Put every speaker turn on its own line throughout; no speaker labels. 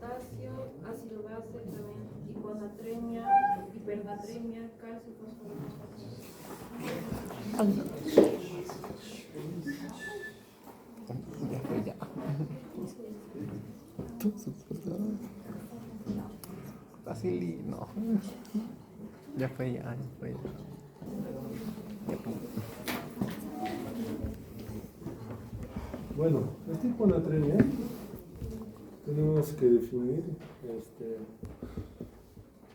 potasio, ácido base también, hiponatremia, hipernatremia, calcio, fósforo.
Ya. Así, no. Ya fue, ya fue.
Bueno, el tipo de hiponatremia tenemos que definir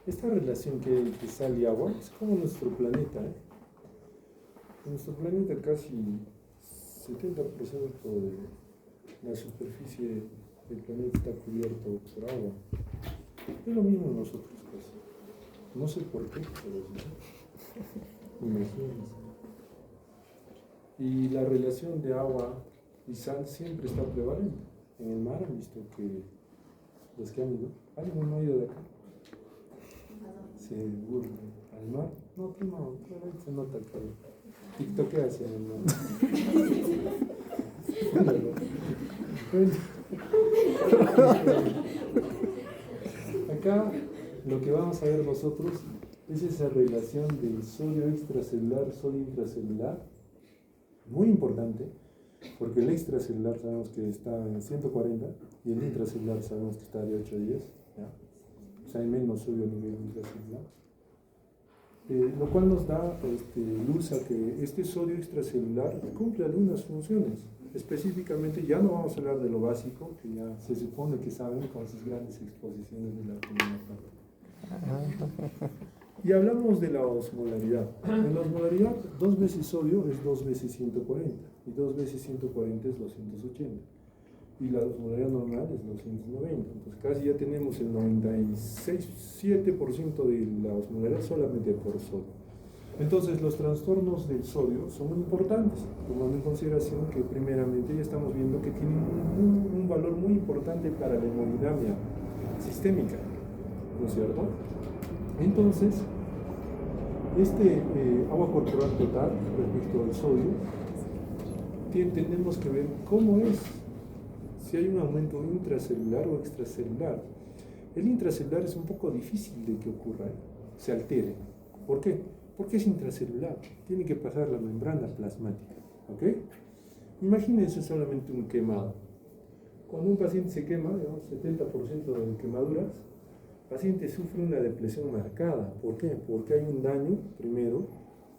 esta relación que entre sal y agua es como nuestro planeta. En nuestro planeta casi 70% de la superficie del planeta está cubierto por agua. Es lo mismo nosotros casi. No sé por qué, pero sí. Imagínense. Y la relación de agua y sal siempre está prevalente. En el mar han visto que los que han ido, ¿alguien no ha ido de acá? Se burlan al mar. No, tú no, pero ahí se nota que tiktokeas en el mar. Acá lo que vamos a ver nosotros es esa relación del sodio extracelular, sodio intracelular, muy importante, porque el extracelular sabemos que está en 140 y el intracelular sabemos que está de 8 a 10, ¿ya? O sea, hay menos sodio a nivel intracelular. Lo cual nos da luz a que este sodio extracelular cumple algunas funciones. Específicamente, ya no vamos a hablar de lo básico, que ya se supone que saben con sus grandes exposiciones de la primera parte. Y hablamos de la osmolaridad. En la osmolaridad, 2 veces sodio es 2 veces 140, y 2 veces 140 es 280. Y la osmolaridad normal es 290. Entonces casi ya tenemos el 96,7% de la osmolaridad solamente por sodio. Entonces los trastornos del sodio son muy importantes, tomando en consideración que primeramente ya estamos viendo que tienen un valor muy importante para la hemodinamia sistémica, ¿no es cierto? Entonces, agua corporal total respecto al sodio, tenemos que ver cómo es, si hay un aumento intracelular o extracelular. El intracelular es un poco difícil de que ocurra, se altere. ¿Por qué? Porque es intracelular, tiene que pasar la membrana plasmática, ¿ok? Imagínense solamente un quemado. Cuando un paciente se quema, digamos, 70% de quemaduras, el paciente sufre una depresión marcada. ¿Por qué? Porque hay un daño, primero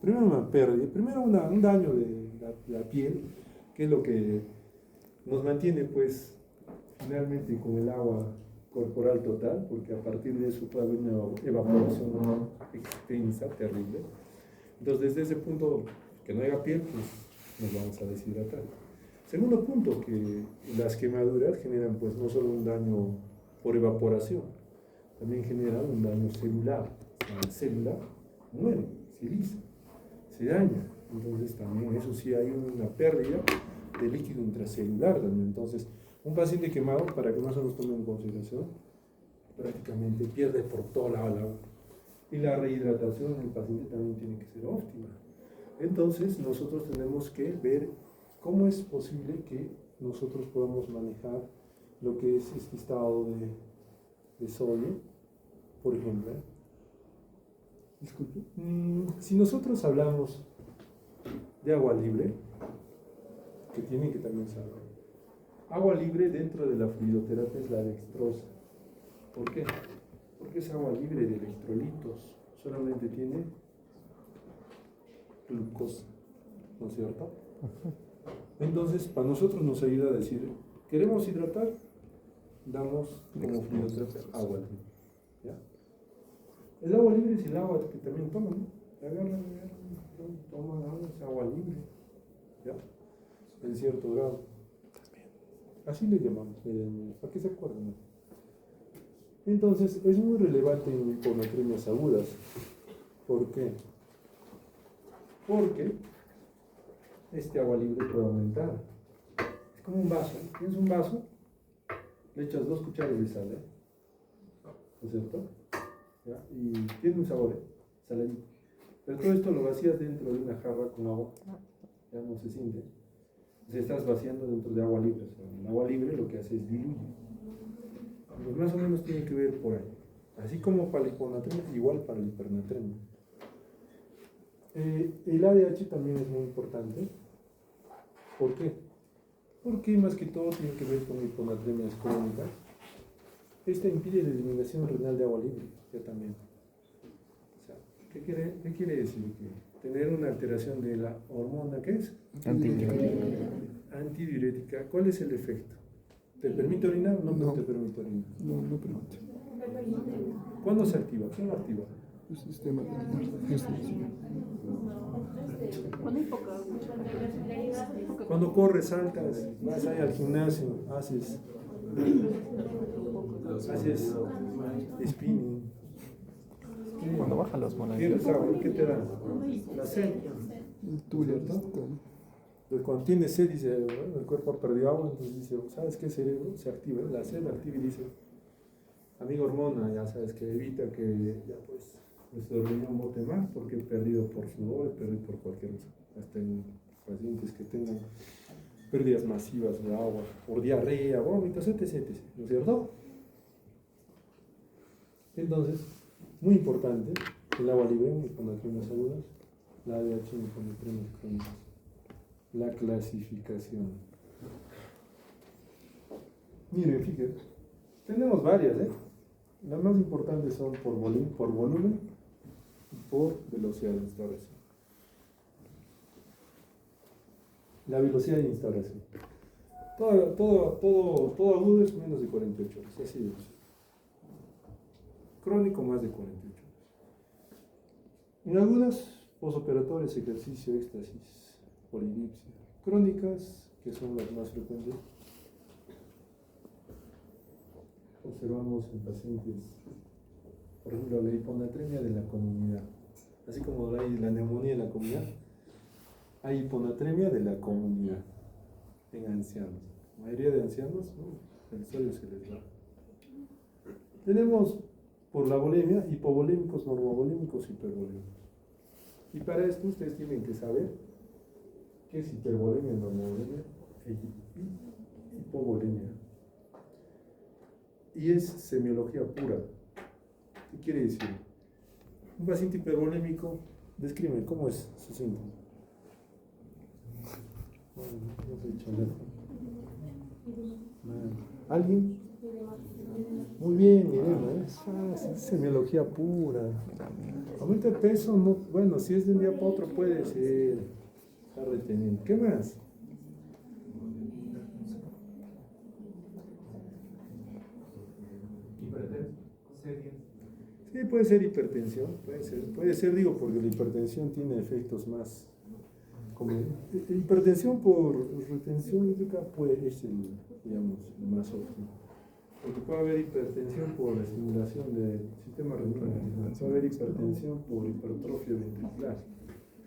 una pérdida, primero un daño de la piel, que es lo que nos mantiene, pues, finalmente con el agua corporal total, porque a partir de eso puede haber una evaporación extensa, terrible. Entonces, desde ese punto, que no haya piel, pues nos vamos a deshidratar. Segundo punto, que las quemaduras generan, pues, no solo un daño por evaporación, también generan un daño celular. La célula muere, se lisa, se daña. Entonces, también eso sí hay una pérdida de líquido intracelular también. Entonces, un paciente quemado, para que no se nos tome en consideración, prácticamente pierde por toda la agua. Y la rehidratación en el paciente también tiene que ser óptima. Entonces, nosotros tenemos que ver cómo es posible que nosotros podamos manejar lo que es este estado de sodio, por ejemplo. Disculpe. Si nosotros hablamos de agua libre, que tienen que también saber, agua libre dentro de la fluidoterapia es la dextrosa. ¿Por qué? Porque es agua libre de electrolitos, solamente tiene glucosa, ¿no es cierto? Entonces, para nosotros nos ayuda a decir, ¿queremos hidratar? Damos como fluidoterapia agua libre, ¿ya? El agua libre es el agua que también toman, ¿no? Agarran, toman agua, es agua libre, ¿ya? En cierto grado. Así le llamamos, para que se acuerden. Entonces, es muy relevante en hiponatremias agudas. ¿Por qué? Porque este agua libre puede aumentar. Es como un vaso. Tienes un vaso, le echas 2 cucharadas de sal, ¿no es cierto? ¿Ya? Y tiene un sabor, saladito. Pero todo esto lo vacías dentro de una jarra con agua, ya no se siente. Entonces estás vaciando dentro de agua libre. O sea, el agua libre lo que hace es diluye. pues más o menos tiene que ver por ahí. Así como para la hiponatremia, igual para la hipernatremia. El ADH también es muy importante. ¿Por qué? Porque más que todo tiene que ver con hiponatremias crónicas. Esta impide la eliminación renal de agua libre, ya también. O sea, ¿qué quiere decir? Que tener una alteración de la hormona, ¿qué es? Antidiurética. ¿Cuál es el efecto? ¿Te permite orinar o no te permite orinar?
No permite.
¿Cuándo se activa? ¿Quién lo activa?
El sistema de justicia.
Cuando hay poca.
Cuando corres, saltas, vas ahí al gimnasio, haces spinning.
Cuando bajan los
¿Quieres
monedas.
agua? ¿Qué te da? La sed.
Tú le
¿Cierto?
das.
Pues cuando tienes sed, dice, bueno, el cuerpo ha perdido agua, entonces dice, ¿sabes qué? Cerebro se activa, la sed activa y dice, amigo hormona, ya sabes que evita que ya pues nuestro riñón bote más porque he perdido por sudor, he perdido por cualquier cosa. Hasta en pacientes que tengan pérdidas masivas de agua, por diarrea, vómitos, etc., ¿no es cierto? Entonces, muy importante, el agua libre, hiponatremias agudas, la ADH, hiponatremias crónicas, la clasificación. Miren, fíjense, tenemos varias, Las más importantes son por volumen y por velocidad de instauración. La velocidad de instauración. Todo agudo es menos de 48 horas, así de fácil. Crónico más de 48 horas. En agudas, posoperatorias, ejercicio, éxtasis, polidipsia. Crónicas, que son las más frecuentes, observamos en pacientes, por ejemplo, la hiponatremia de la comunidad. Así como hay la neumonía en la comunidad, hay hiponatremia de la comunidad en ancianos. La mayoría de ancianos, el sodio se les va. Tenemos por la volemia, hipovolémicos, normovolémicos, hipervolémicos. Y para esto ustedes tienen que saber qué es hipervolemia, normovolemia y hipovolemia. Y es semiología pura. ¿Qué quiere decir? Un paciente hipervolémico, describe cómo es su síntoma. No soy chaleco. ¿Alguien? Muy bien, edema, es semiología pura. Aumenta el peso, no, bueno, si es de un día para otro puede ser. Está reteniendo. ¿Qué más? Sí, puede ser hipertensión, puede ser, digo, porque la hipertensión tiene efectos más, como hipertensión por retención hídrica es el, digamos, el más óptimo. Porque puede haber hipertensión por estimulación del sistema renal, puede haber hipertensión por hipertrofia ventricular,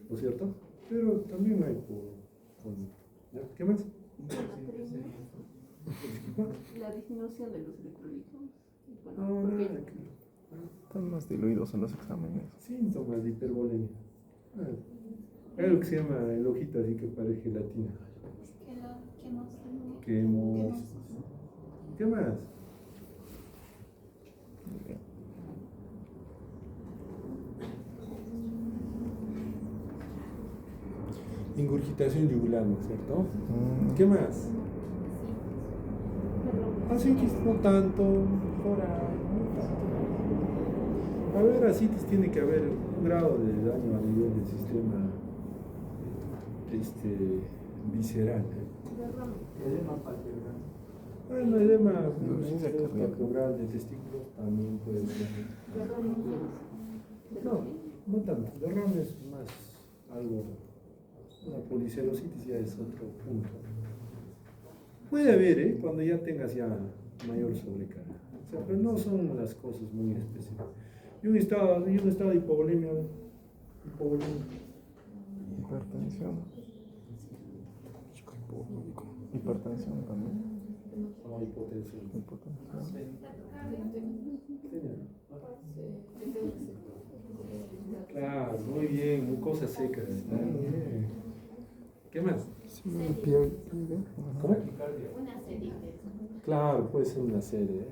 ¿no es cierto? Pero también hay ¿ya? ¿Qué más?
La disminución de los electrolitos.
No,
Porque
nada,
Están más diluidos en los exámenes.
síntomas de hipervolemia. Hay algo que se llama el ojito así que parece gelatina. ¿Qué más? Ingurgitación yugular, ¿no es cierto? ¿Qué más? Asitis no tanto, por ahí, no tanto. A ver, asitis tiene que haber un grado de daño a nivel del sistema visceral. Bueno, edema pleural de testículos también puede ser. No tanto. Derrame es más algo. La policelositis ya es otro punto. Puede haber, cuando ya tengas ya mayor sobrecarga. O sea, pero no son las cosas muy específicas. Y un estado de hipovolemia.
Hipertensión. Hipertensión también.
No, hipotensión. Claro, muy bien, mucosas secas. Está bien. ¿Qué más?
Sí, de pie.
¿Cómo?
Una serie.
Claro, puede ser una serie.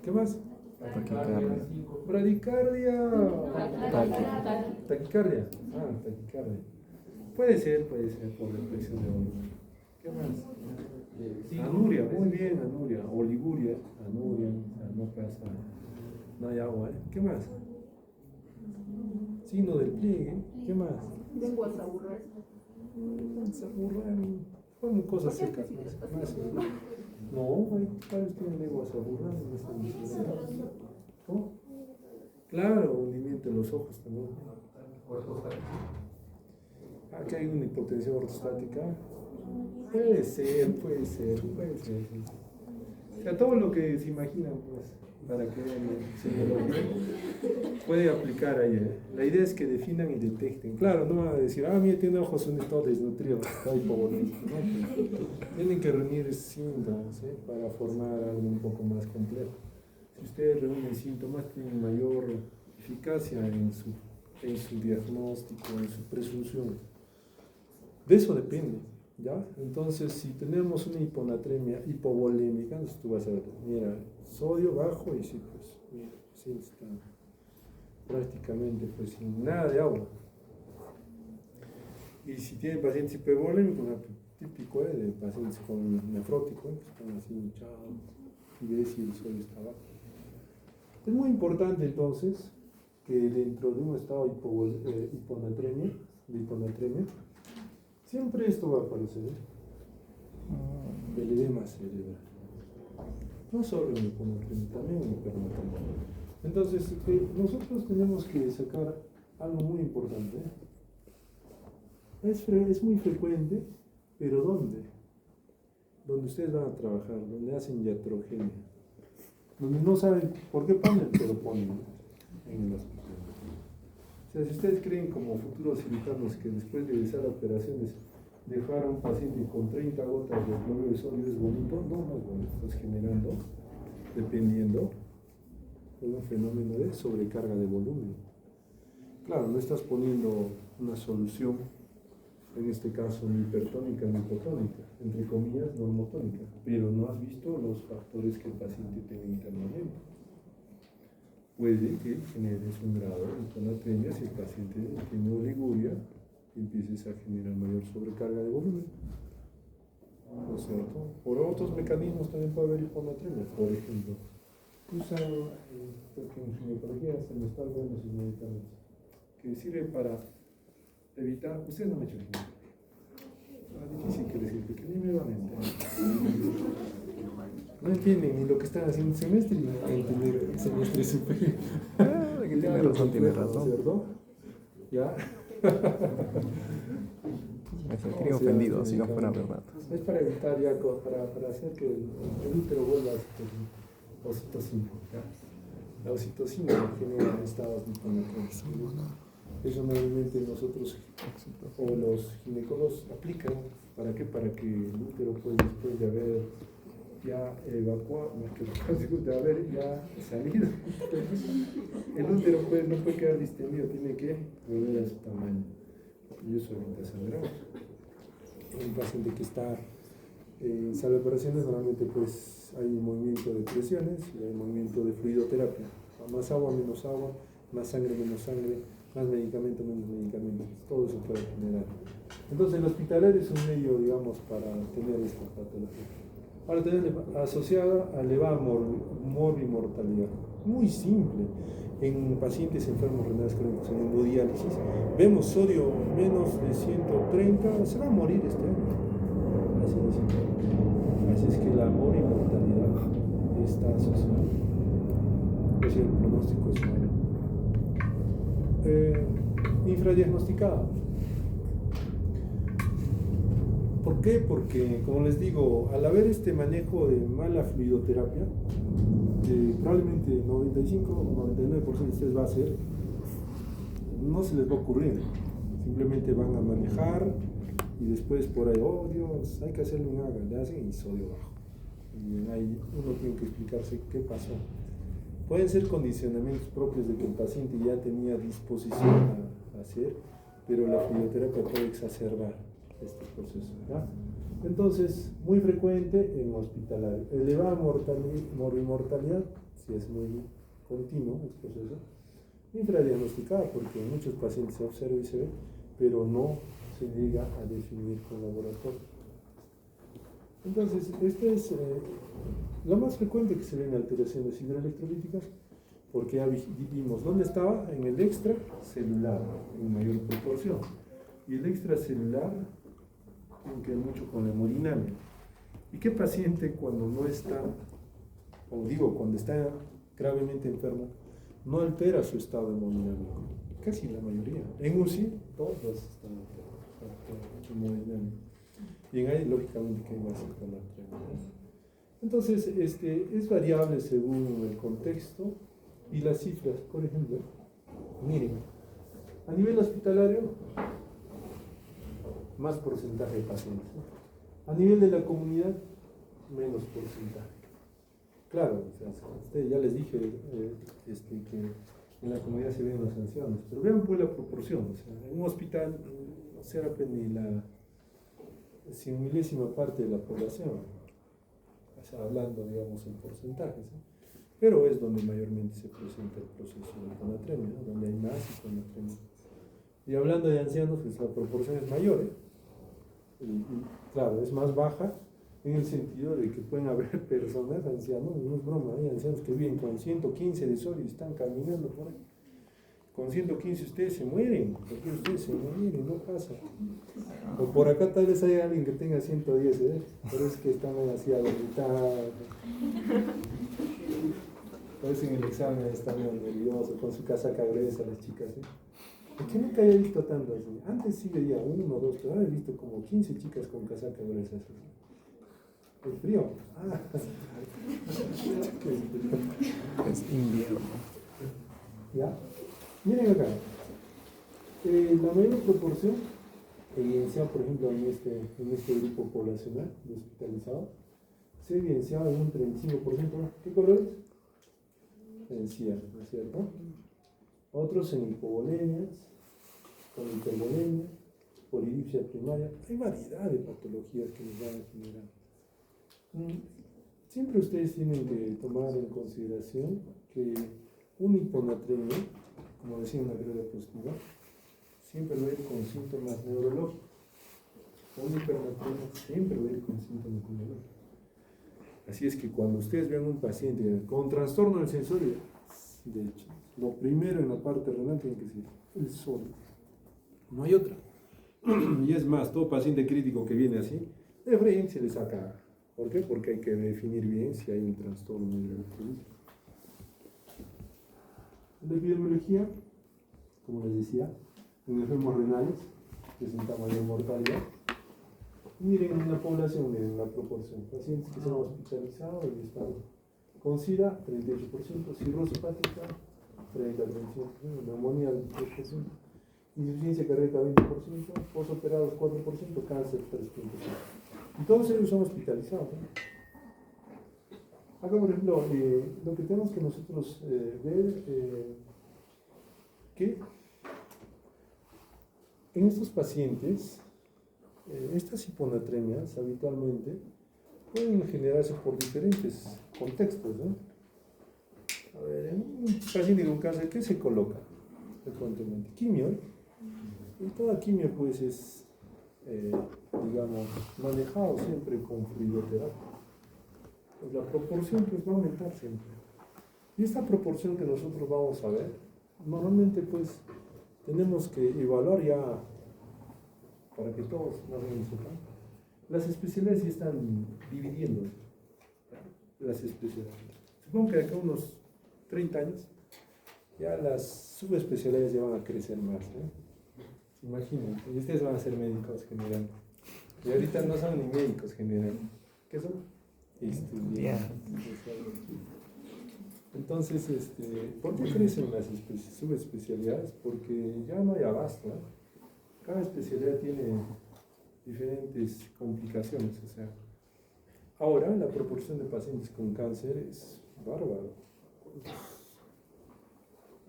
¿Qué más?
Taquicardia.
Bradicardia. Taquicardia. Ah, taquicardia. Puede ser por reflexión de volumen. ¿Qué más? Anuria, muy bien, anuria. Oliguria, anuria, o sea, no pasa, no hay agua. ¿Qué más? Signo del pliegue. ¿Qué más?
Lenguas aburridas.
Se aburran. Fueron cosas secas. No, hay varios tienen lenguas aburridas. ¿Cómo? Claro, hundimiento en los ojos también. Aquí hay una hipotensión ortostática. Puede ser. O sea, todo lo que se imaginan, pues, para que vean, puede aplicar ahí. La idea es que definan y detecten. Claro, no van a decir, mira, tiene ojos, son todo desnutrido, está hipovolémico. No, pues, tienen que reunir síntomas para formar algo un poco más complejo. Si ustedes reúnen síntomas, tienen mayor eficacia en su diagnóstico, en su presunción. De eso depende, ¿ya? Entonces, si tenemos una hiponatremia hipovolémica, entonces tú vas a ver, mira, sodio bajo y sí, pues, mira, sí está prácticamente pues sin nada de agua. Y si tienen pacientes hipovolémicos, típico de pacientes con nefrótico, que están así hinchados y ves si el sodio está bajo. Es muy importante entonces que dentro de un estado de hiponatremia, siempre esto va a aparecer, el edema cerebral. No solo en hiponatremia, también en hipernatremia. Entonces, nosotros tenemos que sacar algo muy importante. Es muy frecuente, pero ¿dónde? Donde ustedes van a trabajar, donde hacen iatrogenia. Donde no saben por qué ponen, pero ponen en el hospital. O sea, si ustedes creen como futuros cirujanos que después de realizar operaciones dejar a un paciente con 30 gotas de cloruro de sodio es bonito, no es bonito, estás generando, dependiendo de un fenómeno de sobrecarga de volumen. Claro, no estás poniendo una solución, en este caso ni hipertónica ni hipotónica, entre comillas normotónica, pero no has visto los factores que el paciente tiene internamente. Puede que generes un grado de hiponatremia si el paciente tiene oliguria y empieces a generar mayor sobrecarga de volumen. ¿No es cierto? Por otros mecanismos también puede haber hiponatremia, por ejemplo. Porque en ginecología se nos están dando sus medicamentos que sirven para evitar. Ustedes no me echan ginecología. Difícil que les sirve, que ni me van a entender. No entienden ni lo que están haciendo en semestre y no van a entender el semestre superior.
Tiene razón.
¿Cierto? ¿Ya?
Me sentiría ofendido si no fuera verdad.
Es para evitar ya, para hacer que el útero vuelva a oxitocina. La oxitocina genera estados de hiponatremia. Eso normalmente nosotros o los ginecólogos aplican. ¿Para qué? Para que el útero, pues, después de haber ya evacuado, de haber ya salido, el útero pues, no puede quedar distendido, tiene que volver a su tamaño. Y eso evita sangrar. Un paciente que está en sala de operaciones, normalmente pues hay movimiento de presiones y hay movimiento de fluidoterapia. Más agua, menos agua, más sangre, menos sangre, más medicamento, menos medicamento. Todo eso puede generar. Entonces el hospitalario es un medio, digamos, para tener esta patología. Ahora también asociada a elevada morbimortalidad. Muy simple. En pacientes enfermos renales crónicos en hemodiálisis, vemos sodio menos de 130, se va a morir este año. Así es que la morbimortalidad está asociada. Es decir, el pronóstico es malo. Infradiagnosticada. ¿Por qué? Porque, como les digo, al haber este manejo de mala fluidoterapia, probablemente 95 o 99% de ustedes va a hacer, no se les va a ocurrir. Simplemente van a manejar y después por ahí, oh Dios, hay que hacerle un AGA, le hacen y sodio bajo. Y ahí uno tiene que explicarse qué pasó. Pueden ser condicionamientos propios de que el paciente ya tenía disposición a hacer, pero la fluidoterapia puede exacerbar este proceso, ¿ya? Entonces, muy frecuente en hospitalario. Elevada morbimortalidad, si es muy continuo el proceso, infradiagnosticada, porque en muchos pacientes se observa y se ve, pero no se llega a definir con laboratorio. Entonces, este es lo más frecuente que se ven alteraciones hidroelectrolíticas, porque ya vimos dónde estaba, en el extracelular, en mayor proporción. Y el extracelular tiene que ver mucho con la hemodinamia. ¿Y qué paciente cuando no está, o digo, cuando está gravemente enfermo, no altera su estado hemodinámico? Casi la mayoría. En UCI, todos están alterados hemodinámico. Y en ahí, lógicamente, que hay más hiponatremia. Entonces, es variable según el contexto y las cifras. Por ejemplo, miren, a nivel hospitalario, más porcentaje de pacientes. A nivel de la comunidad, menos porcentaje. Claro, o sea, ya les dije que en la comunidad se ven los ancianos, pero vean pues la proporción. O sea, en un hospital no se ni la 100.000ª parte de la población, o sea, hablando, digamos, en porcentajes, ¿sí? Pero es donde mayormente se presenta el proceso de hiponatremia, ¿no? Donde hay más hiponatremia. Y hablando de ancianos, pues la proporción es mayor, ¿eh? Y claro, es más baja en el sentido de que pueden haber personas, ancianos, no es broma, hay ancianos que viven con 115 de sol y están caminando por ahí. Con 115 ustedes se mueren, porque ustedes se mueren, no pasa. O por acá tal vez haya alguien que tenga 110, ¿eh? Pero es que están así a la mitad. Parece en el examen están nerviosos, con su casaca gruesa las chicas, ¿eh? Porque nunca había visto tanto así. Antes sí veía 1 o 2, pero ahora he visto como 15 chicas con casaca gruesa. El frío. Ah.
Es invierno.
¿Ya? Miren acá. La mayor proporción evidenciada, por ejemplo, en este grupo poblacional de hospitalizados, se evidenciaba en un 35%. ¿Qué color es? Encía, ¿no es cierto? Otros en hipovolemias, con hipervolemia, polidipsia primaria. Hay variedad de patologías que nos van a generar. Siempre ustedes tienen que tomar en consideración que un hiponatremia, como decía una regla positiva, siempre va a ir con síntomas neurológicos. Un hipernatremia siempre va a ir con síntomas neurológicos. Así es que cuando ustedes vean un paciente con trastorno del sensorio, de hecho, lo primero en la parte renal tiene que ser el sol. No hay otra. Y es más, todo paciente crítico que viene así, de frente se le saca. ¿Por qué? Porque hay que definir bien si hay un trastorno neurológico. La epidemiología, como les decía, en enfermos renales presenta mayor mortalidad. Miren en la población, miren la proporción. Pacientes que se han hospitalizado y están con SIDA, 38%, cirrosis hepática, 30-35%, neumonía, 23%, insuficiencia cardíaca, 20%, posoperados, 4%, cáncer, 3%. Y todos ellos son hospitalizados, ¿no? Acá, por ejemplo, lo que tenemos que nosotros ver, que en estos pacientes, estas hiponatremias habitualmente pueden generarse por diferentes contextos, ¿no? A ver, en un paciente con cáncer, ¿qué se coloca frecuentemente? Quimio, ¿eh? Y toda quimio pues es, digamos, manejado siempre con fluidoterapia. Pues la proporción pues va a aumentar siempre. Y esta proporción que nosotros vamos a ver, normalmente pues tenemos que evaluar ya, para que todos más o menos sepan, las especialidades ya están dividiéndose. Las especialidades. Supongo que de acá a unos 30 años, ya las subespecialidades ya van a crecer más, ¿eh? Imaginen, y ustedes van a ser médicos generales. Y ahorita no son ni médicos generales. ¿Qué son? Estudiantes. Entonces, ¿por qué crecen las subespecialidades? Porque ya no hay abasto, ¿eh? Cada especialidad tiene diferentes complicaciones, o sea, ahora la proporción de pacientes con cáncer es bárbaro.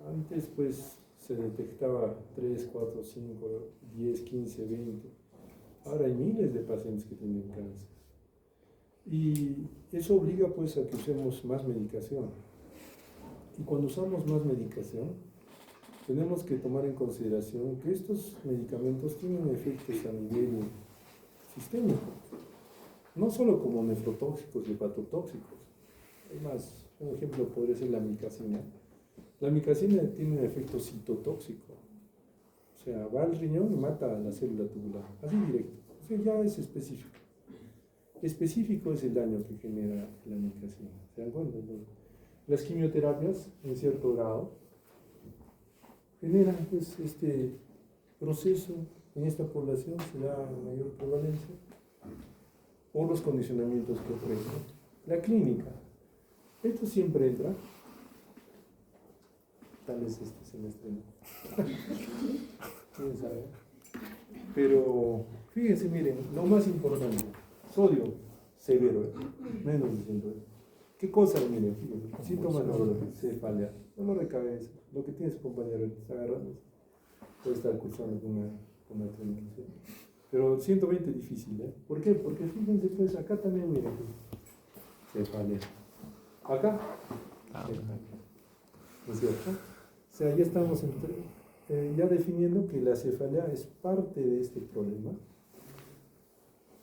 Antes pues se detectaba 3, 4, 5, 10, 15, 20, Ahora hay miles de pacientes que tienen cáncer. Y eso obliga pues a que usemos más medicación. Y cuando usamos más medicación, tenemos que tomar en consideración que estos medicamentos tienen efectos a nivel sistémico, no solo como nefrotóxicos y hepatotóxicos. Además, un ejemplo podría ser la amicacina. La amicacina tiene un efecto citotóxico, o sea, va al riñón y mata a la célula tubular, así directo. O sea, ya es específico. Específico es el daño que genera la amicacina. ¿Se dan cuenta? Entonces, las quimioterapias, en cierto grado, generan pues, este proceso. En esta población se da mayor prevalencia por los condicionamientos que ofrece la clínica. Esto siempre entra, tal vez este semestre no, quién sabe, pero fíjense, miren, lo más importante, sodio severo, menos de 120. ¿Qué cosas, miren? Fíjense, síntomas neurológicos, cefalea, dolor de cabeza, lo que tiene su compañero, está agarrando, puede estar cursando con una terminación. Pero 120 difícil, ¿eh? ¿Por qué? Porque fíjense, pues acá también, miren, cefalea. Acá, cefalea. ¿No es cierto? O sea, ya estamos ya definiendo que la cefalea es parte de este problema.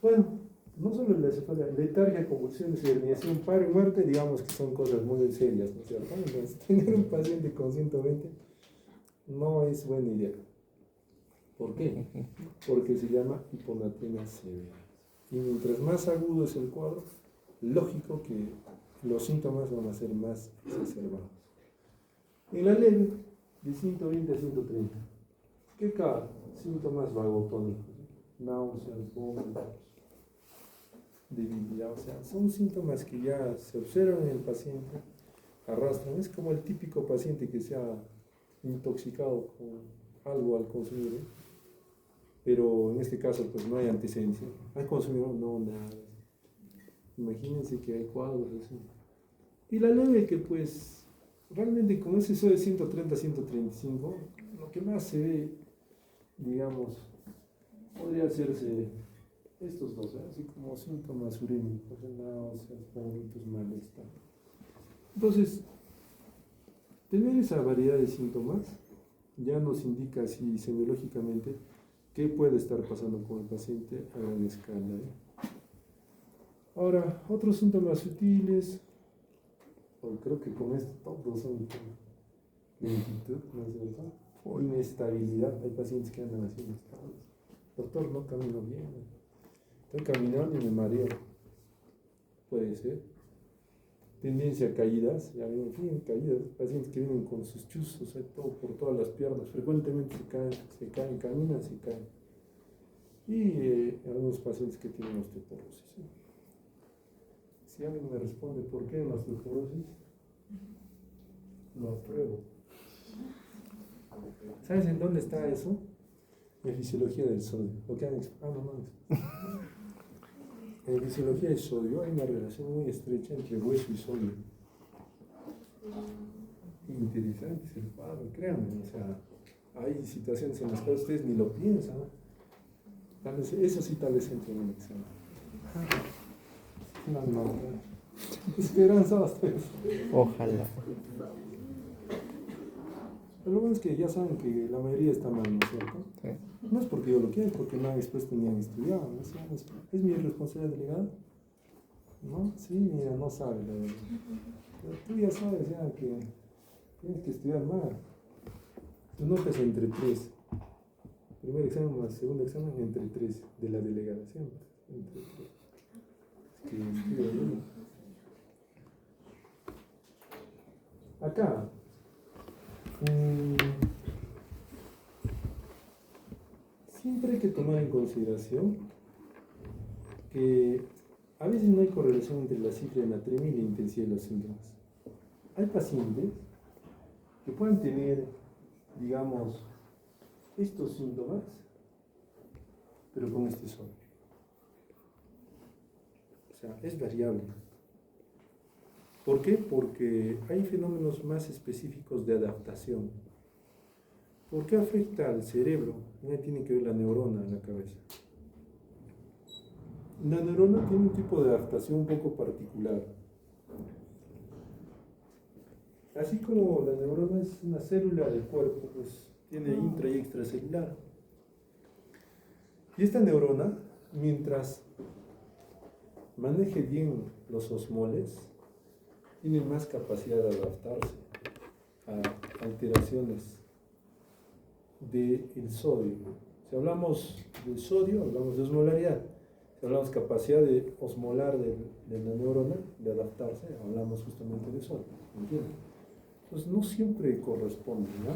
Bueno, no solo la cefalea, letargia, convulsiones, herniación, paro y muerte, digamos que son cosas muy serias, ¿no es cierto? Entonces, tener un paciente con 120 no es buena idea. ¿Por qué? Porque se llama hiponatremia severa. Y mientras más agudo es el cuadro, lógico que los síntomas van a ser más exacerbados. En la leve, de 120 a 130, ¿qué cada? Síntomas vagotónicos, náuseas, vómitos, debilidad, o sea, son síntomas que ya se observan en el paciente, arrastran. Es como el típico paciente que se ha intoxicado con algo al consumir, ¿eh? Pero en este caso pues no hay antecedentes. ¿Hay consumido? No, nada. Imagínense que hay cuadros así. Y la leve que pues realmente como es eso de 130 a 135, lo que más se ve, digamos, podría hacerse estos dos, ¿eh? Así como síntomas urémicos, náuseas, vómitos, malestar. Entonces, tener esa variedad de síntomas ya nos indica así semiológicamente qué puede estar pasando con el paciente a gran escala, ¿eh? Ahora, otros síntomas sutiles, creo que con esto todos son lentitud, ¿no es cierto? O inestabilidad, hay pacientes que andan así inestables. Doctor, no camino bien, estoy caminando y me mareo. Puede ser. Tendencia a caídas, ya ven, caídas, pacientes que vienen con sus chuzos, todo por todas las piernas, frecuentemente se caen, caminan, se caen. Y algunos pacientes que tienen osteoporosis, ¿sí? Si alguien me responde por qué en la osteoporosis, lo apruebo. ¿Sabes en dónde está eso? En fisiología del sodio. Lo que han En fisiología del sodio hay una relación muy estrecha entre hueso y sodio. Interesante es el cuadro, créanme. O sea, hay situaciones en las cuales ustedes ni lo piensan. Tal vez, eso sí, tal vez entre en el examen. No. Esperanza ustedes.
Ojalá.
Pero lo bueno es que ya saben que la mayoría está mal, ¿no es cierto?
Sí.
No es porque yo lo quiera, es porque no han expuesto ni han estudiado, ¿no? ¿Es mi responsabilidad delegada? ¿No? Sí, mira, no sabe la verdad. Pero tú ya sabes ya que tienes que estudiar más. Tu nota es entre 3. Primer examen más segundo examen entre 3 de la delegada, siempre. Entre 3. Es que estudia bien. Acá. Siempre hay que tomar en consideración que a veces no hay correlación entre la cifra de natremia y la intensidad de los síntomas. Hay pacientes que pueden tener, digamos, estos síntomas, pero con este sodio. O sea, es variable. ¿Por qué? Porque hay fenómenos más específicos de adaptación. ¿Por qué afecta al cerebro? No tiene que ver la neurona en la cabeza. La neurona tiene un tipo de adaptación un poco particular. Así como la neurona es una célula del cuerpo, pues tiene intra y extracelular. Y esta neurona, mientras maneje bien los osmoles, tiene más capacidad de adaptarse a alteraciones del sodio. Si hablamos del sodio, hablamos de osmolaridad. Si hablamos de capacidad de osmolar de la neurona, de adaptarse, hablamos justamente de sodio. ¿Entiendes? Entonces no siempre corresponde, ¿no?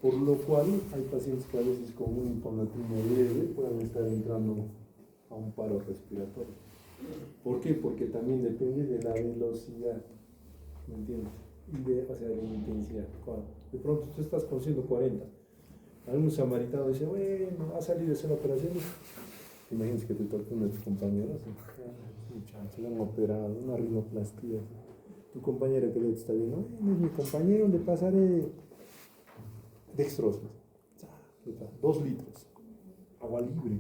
Por lo cual hay pacientes que a veces con un hiponatremia leve pueden estar entrando a un paro respiratorio. ¿Por qué? Porque también depende de la velocidad, ¿me entiendes? O sea, de la intensidad. De pronto tú estás con 140, algún samaritano dice, bueno, va a salir de hacer la operación. Imagínense que te toca uno de tus compañeros, se han operado, una rinoplastia. Tu compañera que le está viendo, mi compañero, le pasaré dextrosa, 2 litros, agua libre,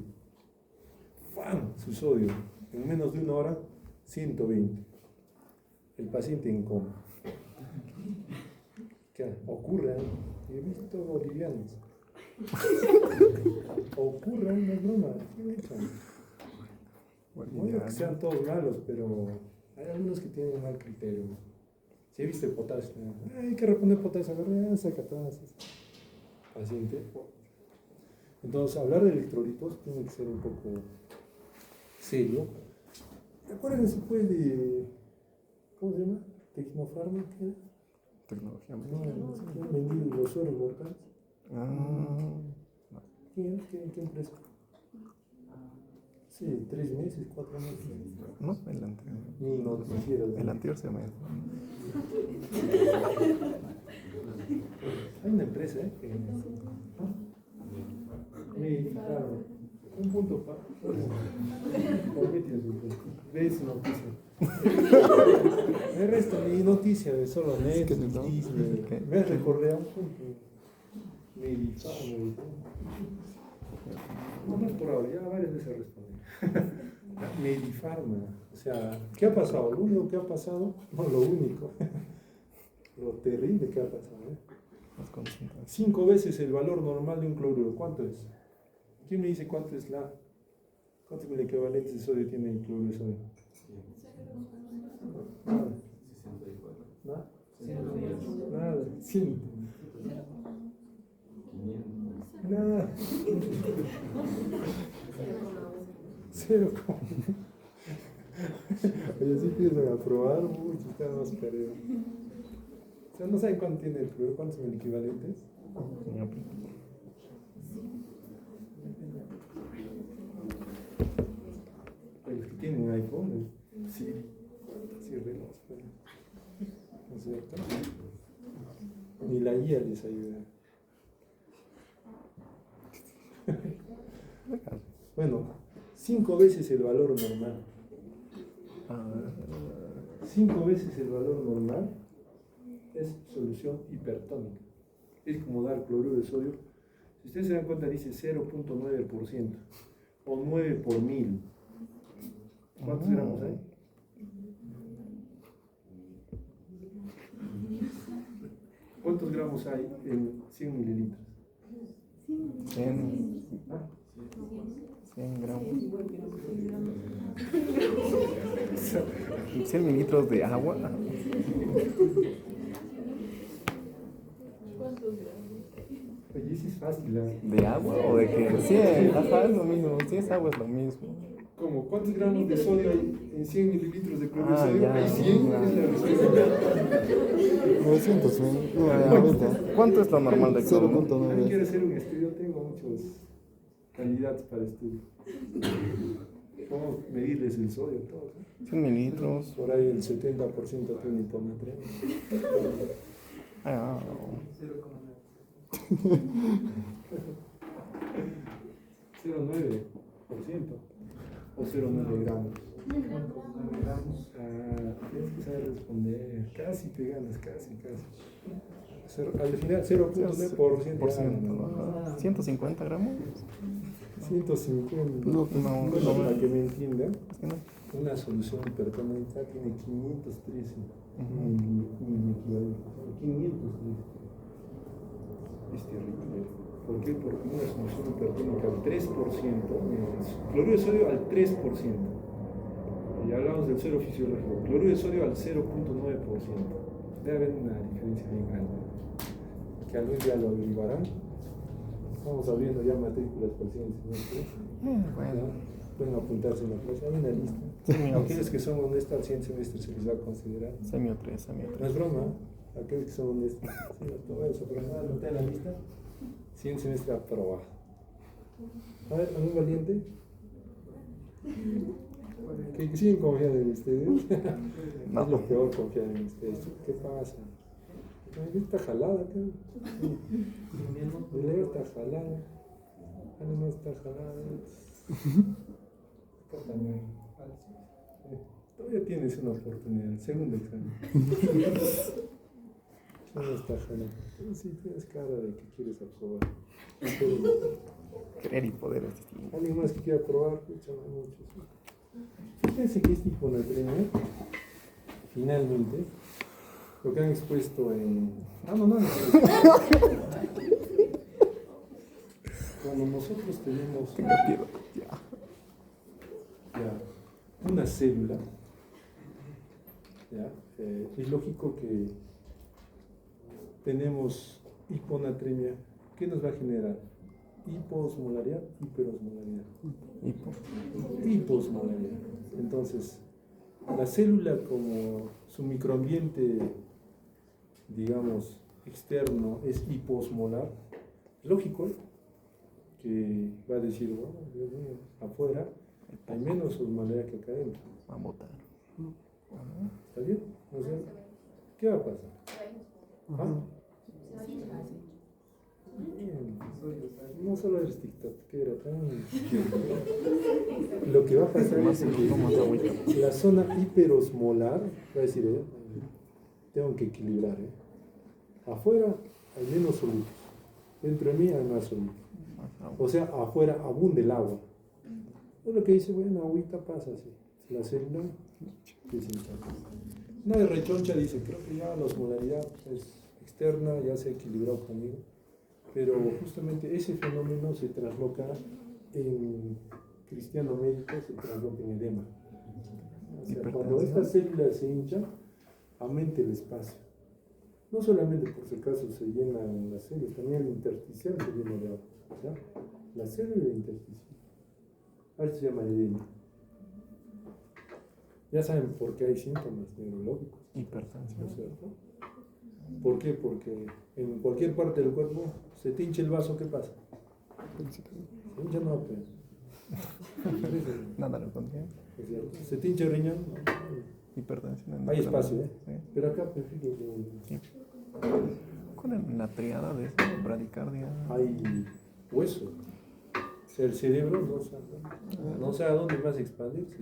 ¡fam! Su sodio, en menos de 1 hora, 120. El paciente en coma. ¿Qué ocurre? He visto bolivianos. Ocurre, no es broma. No digo que sean todos malos, pero hay algunos que tienen un mal criterio. Si he visto el potasio, hay que reponer potasio, saca todas esas. Paciente. Entonces, hablar de electrolitos tiene que ser un poco serio. Acuérdense pues de, ¿cómo se llama? Tecnofarma, ¿qué era?
Tecnología.
No, vendido los sueros mortales. ¿Quién es? ¿Qué empresa? Sí, 3 meses, 4 meses.
No, el anterior.
Ni noticiero.
El anterior se llama.
Hay una empresa, que me indicaron un punto para. Ves noticia. El resto ni noticia de solo net, me recordé a un punto. No es por ahora, ya varias veces respondí. Medifarma, o sea, ¿qué ha pasado? Lo único que ha pasado, no lo único, lo terrible que ha pasado, 5 veces el valor normal de un cloruro. ¿Cuánto es? ¿Quién me dice cuántos milicovalentes de sodio tiene el cloruro de sodio? Nada. Nada. 100. Nada. 0. Oye, si empiezan a probar, mucho están más perdidos. O sea, no saben cuánto tiene el cloruro, cuántos milicovalentes. Los que tienen un iPhone, sí, reloj, ¿no es cierto? Ni la guía les ayuda. Bueno, 5 veces el valor normal. 5 veces el valor normal es solución hipertónica. Es como dar cloruro de sodio. Si ustedes se dan cuenta, dice 0.9% o 9 por 1000. ¿Cuántos gramos hay? ¿Cuántos gramos hay en 100 mililitros?
100 gramos. 100 mililitros de agua.
Oye, sí es fácil.
¿De agua o de qué? 100, ajá, es lo mismo. Si es agua es lo mismo.
¿Cómo? ¿Cuántos gramos de sodio hay en 100 mililitros de cloruro de sodio?
Ya,
¿Hay 100?
ya.
Es la respuesta.
900, ¿cuánto es lo normal de cloruro?
También quiero hacer un estudio, tengo muchos candidatos para estudio. Vamos a medirles el sodio a todos.
100 mililitros.
Por ahí el 70% tiene hiponatremia. 0,9% o 0,9 gramos. Tienes que saber responder. Casi te ganas, casi. Al final 0,9%.
150 gramos.
150.
No,
Bueno, para que me entiendan,
Es que no.
una solución hipertónica tiene 513
Ujú.
miliequivalentes. 513. Es terrible. ¿Por qué? Porque una solución hipertónica al 3%, cloruro de sodio al 3%. Y hablamos del suero fisiológico, cloruro de sodio al 0.9%. Debe haber una diferencia bien grande. Que algún día lo averiguarán. Estamos abriendo ya matrículas para el siguiente semestre.
Bueno.
Pueden apuntarse en la clase, hay una lista. Aquellos que son honestos al siguiente semestre se les va a considerar.
Semio 3.
No es broma, aquellos que son honestos. Sí, los aprobados, anoté en la lista. Siguiente semestre aprobado. A ver, ¿algún valiente? Que siguen confiando en ustedes.
No.
Es lo peor confiar en ustedes. ¿Qué pasa? Está jalada, ¿qué? El está jalada. No está jalada. Acá también. Todavía tienes una oportunidad. Segundo examen. No está jalada. Sí, tienes cara de que quieres aprobar.
Querer y poder es distinto.
¿Alguien más que quiera probar? Échame mucho. Fíjense que esta hiponatremia, finalmente, lo que han expuesto en... No. Cuando nosotros tenemos ya, una célula, ya, es lógico que tenemos hiponatremia. ¿Qué nos va a generar? Hiposmolaridad, hiperosmolaridad. Hiposmolaridad. Entonces, la célula como su microambiente, digamos, externo es hiposmolar, lógico que va a decir, bueno, Dios mío, afuera hay menos osmolaridad que acá adentro.
Va a botar.
¿Está bien? O sea, ¿qué va a pasar? ¿Ah? Bien. No solo eres tiktokera, lo que va a pasar es que la zona hiperosmolar va a decir, tengo que equilibrar. Afuera hay menos sólidos, dentro de mí hay más sólidos. O sea, afuera abunda el agua. Es lo que dice, bueno, agüita pasa así. La célula desintegra. No, de rechoncha dice, creo que ya la osmolaridad es externa, ya se ha equilibrado conmigo. Pero justamente ese fenómeno se trasloca en cristiano médico, se trasloca en edema. O sea, cuando esta célula se hincha, aumenta el espacio. No solamente por si acaso se llenan las células, también el intersticial se llena de agua. ¿Ya? La célula intersticial. A eso se llama edema. Ya saben por qué hay síntomas neurológicos.
Hipertensión.
¿No es cierto? ¿Por qué? Porque en cualquier parte del cuerpo se te hincha el vaso, ¿qué pasa? Se hincha, no, pues.
Nada lo contiene.
¿Es cierto? Se te hincha el riñón,
Hipertensión.
hay espacio, ¿eh?
Sí.
Pero acá, pues, fíjate,
Sí. ¿Cuál es la triada de eso? Bradicardia.
hay hueso. O sea, el cerebro no sabe a dónde más expandirse.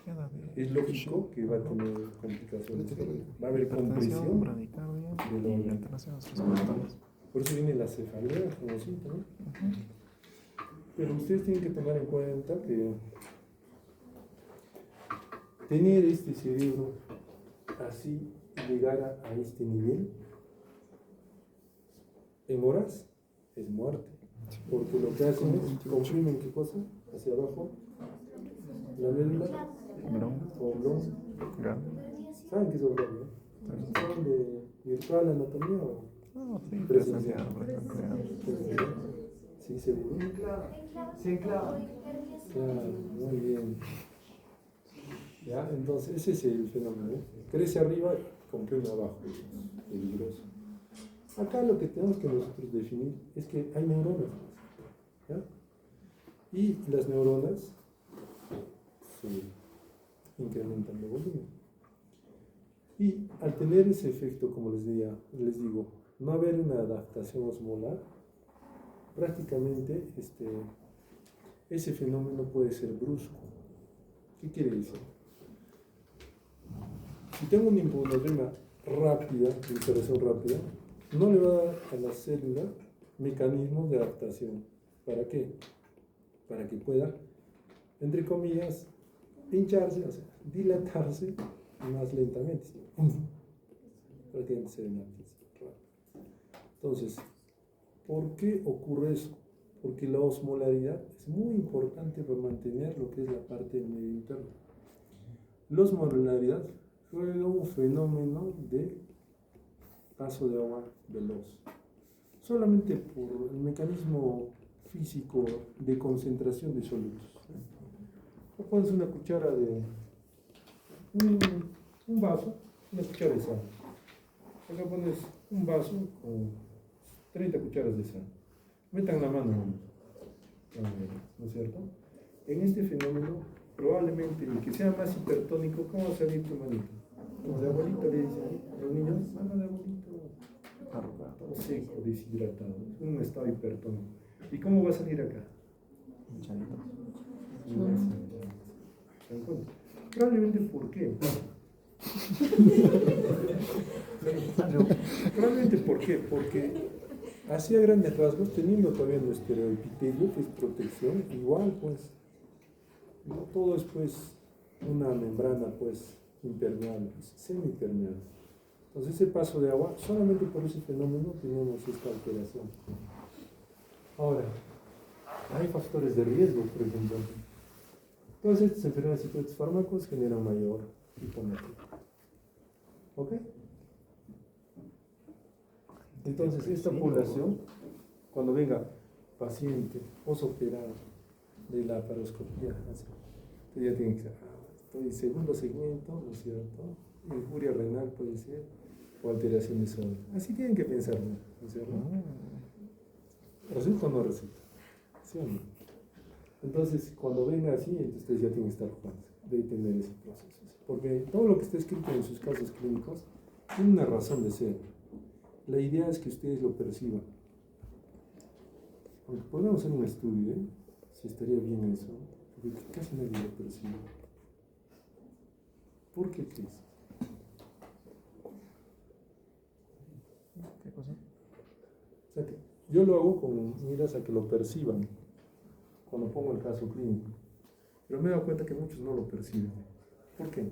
Triada de
Es lógico que va a tener complicaciones. Va a haber
hipertensión,
compresión.
bradicardia
del
y
órgano.
alteraciones respiratorias.
Por eso viene la cefalea como síntoma. Pero ustedes tienen que tomar en cuenta que tener este cerebro así, llegar a este nivel, en horas, es muerte. Porque lo que hacen es comprimen, ¿qué cosa? Hacia abajo, la médula, oblón. ¿Saben qué es oblón, no? ¿Saben de virtual anatomía o
Sí,
presencial?
presencial.
¿Sí, seguro? Claro, muy bien. ¿Ya? Entonces, ese es el fenómeno. Crece arriba, comprime abajo. Peligroso. Acá lo que tenemos que nosotros definir es que hay neuronas. ¿Ya? Y las neuronas se incrementan de volumen. Y al tener ese efecto, como les digo, no haber una adaptación osmolar, prácticamente ese fenómeno puede ser brusco. ¿Qué quiere decir? Si tengo una hiponatremia rápida, de interacción rápida, no le va a dar a la célula mecanismos de adaptación. ¿Para qué? para que pueda, entre comillas, hincharse, o sea, dilatarse más lentamente. Prácticamente se dilata. Entonces, ¿por qué ocurre eso? Porque la osmolaridad es muy importante para mantener lo que es la parte del medio interno. La osmolaridad juega un fenómeno de paso de agua veloz. Solamente por el mecanismo físico de concentración de sólidos. O pones una cuchara de un vaso, una cuchara de sal. Acá pones un vaso con 30 cucharas de sal. Metan la mano, ¿no es cierto? En este fenómeno, probablemente el que sea más hipertónico, ¿cómo va a salir tu manito? Como de abuelito le dicen a los niños, mano de abuelito, todo seco, deshidratado, es un estado hipertónico. ¿Y cómo va a salir acá? ¿Se dan cuenta? Probablemente, ¿por qué? Probablemente, ¿por qué? Porque así a grandes rasgos, teniendo todavía nuestro epitelio, que es protección, igual pues, no todo es pues una membrana pues impermeable, es semipermeable. Entonces ese paso de agua, solamente por ese fenómeno tenemos esta alteración. Ahora, hay factores de riesgo, por ejemplo. Todas estas enfermedades y estos fármacos generan mayor hipometría. ¿Ok? Entonces, esta población, cuando venga paciente posoperado de la laparoscopía, que ya tiene que ser, estoy segundo segmento, ¿no es cierto? Injuria renal puede ser, o alteración de sodio. Así tienen que pensar, ¿no es cierto? ¿Resulta o no resulta? ¿Sí o no? Entonces, cuando venga así, ustedes ya tienen que estar jugando, de tener ese proceso. Porque todo lo que está escrito en sus casos clínicos tiene una razón de ser. La idea es que ustedes lo perciban. Aunque podemos hacer un estudio, si estaría bien eso, porque casi nadie lo percibe. ¿Por qué crees?
¿Qué cosa?
O sea, que yo lo hago con miras a que lo perciban cuando pongo el caso clínico. Pero me he dado cuenta que muchos no lo perciben. ¿Por qué?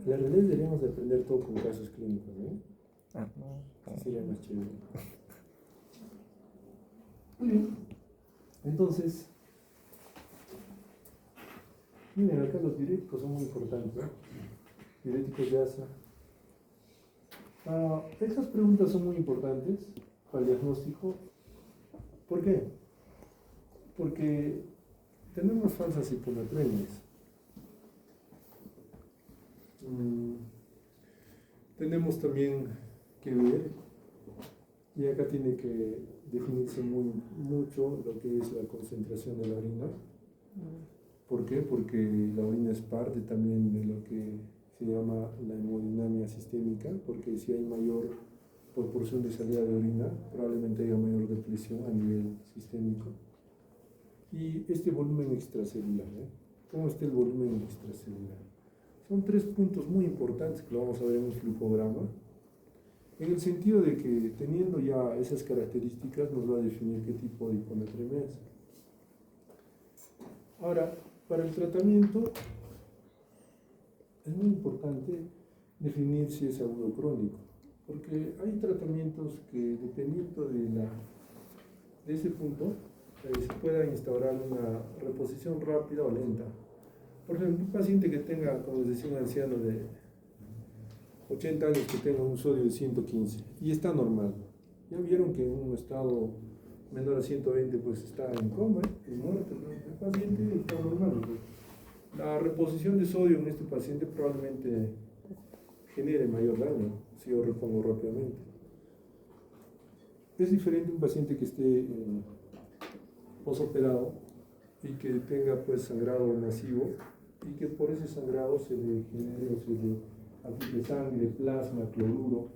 La realidad deberíamos de aprender todo con casos clínicos, ¿no? Así sería más chévere. Muy bien. Entonces, miren, acá los diuréticos son muy importantes, ¿no? Diuréticos de asa. Estas preguntas son muy importantes para el diagnóstico. ¿Por qué? Porque tenemos falsas hiponatremias. Tenemos también que ver, y acá tiene que definirse mucho lo que es la concentración de la orina. ¿Por qué? Porque la orina es parte también de lo que se llama la hemodinamia sistémica, porque si hay mayor proporción de salida de orina, probablemente haya mayor depresión a nivel sistémico. Y este volumen extracelular, ¿cómo está el volumen extracelular? Son 3 puntos muy importantes que lo vamos a ver en un flujograma, en el sentido de que teniendo ya esas características nos va a definir qué tipo de hiponatremia es. Ahora, para el tratamiento es muy importante definir si es agudo o crónico, porque hay tratamientos que dependiendo de ese punto se pueda instaurar una reposición rápida o lenta. Por ejemplo, un paciente que tenga, como les decía, un anciano de 80 años que tenga un sodio de 115 y está normal. Ya vieron que en un estado menor a 120 pues está en coma, en muerte, ¿no? El paciente está normal. Pues. La reposición de sodio en este paciente probablemente genere mayor daño si yo repongo rápidamente. Es diferente un paciente que esté posoperado y que tenga pues sangrado masivo y que por ese sangrado se le genere o se le aplique sangre, plasma, cloruro,